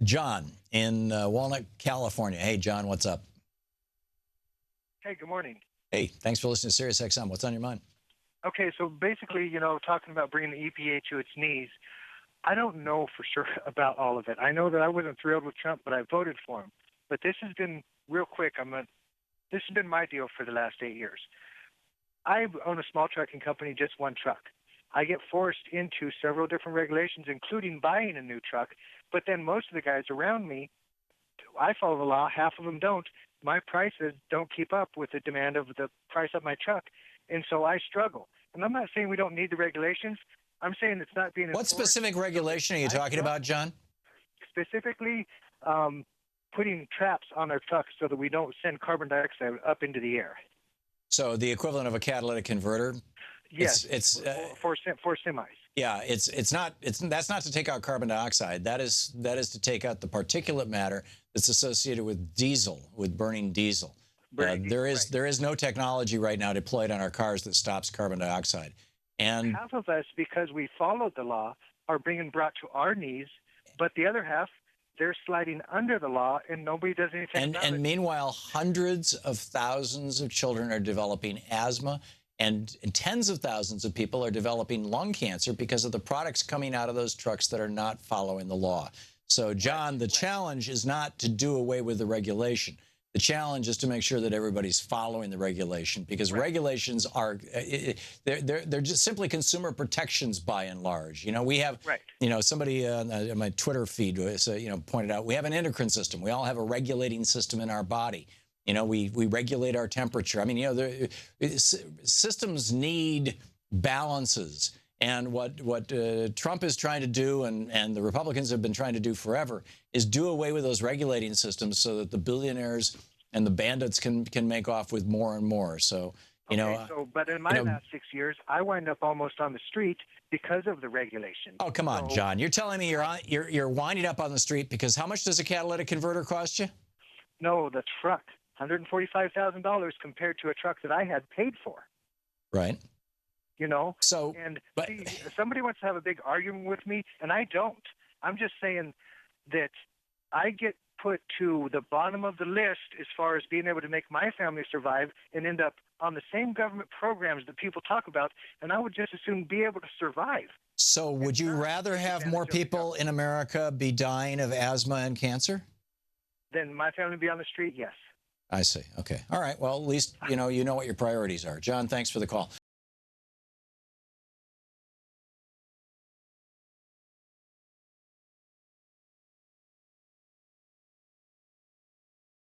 John in Walnut, California. Hey, John, what's up? Hey, good morning. Hey, thanks for listening to Sirius XM. What's on your mind? Okay, so basically, talking about bringing the EPA to its knees, I don't know for sure about all of it. I know that I wasn't thrilled with Trump, but I voted for him. But this has been real quick. This has been my deal for the last 8 years. I own a small trucking company, just one truck. I get forced into several different regulations, including buying a new truck. But then most of the guys around me, I follow the law. Half of them don't. My prices don't keep up with the demand of the price of my truck. And so I struggle. And I'm not saying we don't need the regulations. I'm saying it's not being What enforced. specific regulation are you talking about, John? Specifically, putting traps on our trucks so that we don't send carbon dioxide up into the air. So the equivalent of a catalytic converter? Yes, for semis. Yeah, that's not to take out carbon dioxide. That is to take out the particulate matter that's associated with diesel, with burning diesel. There is no technology right now deployed on our cars that stops carbon dioxide. And half of us, because we followed the law, are being brought to our knees, but the other half, they're sliding under the law, and nobody does anything about it. And meanwhile, hundreds of thousands of children are developing asthma, and tens of thousands of people are developing lung cancer because of the products coming out of those trucks that are not following the law. So, John, the challenge is not to do away with the regulation. The challenge is to make sure that everybody's following the regulation, because regulations are they're just simply consumer protections by and large. We have somebody on my Twitter feed pointed out we have an endocrine system. We all have a regulating system in our body. We regulate our temperature. I mean, systems need balances. And what Trump is trying to do, and the Republicans have been trying to do forever, is do away with those regulating systems so that the billionaires and the bandits can make off with more and more. So, but in my last 6 years, I wind up almost on the street because of the regulation. Oh, come on, John. You're telling me you're winding up on the street because how much does a catalytic converter cost you? No, the truck, $145,000 compared to a truck that I had paid for. Right. So, see, somebody wants to have a big argument with me, and I don't. I'm just saying that I get put to the bottom of the list as far as being able to make my family survive and end up on the same government programs that people talk about, and I would just as soon be able to survive. So would you rather have more people in America be dying of asthma and cancer? Then my family be on the street, yes. I see. Okay. All right. Well, at least you know what your priorities are. John, thanks for the call.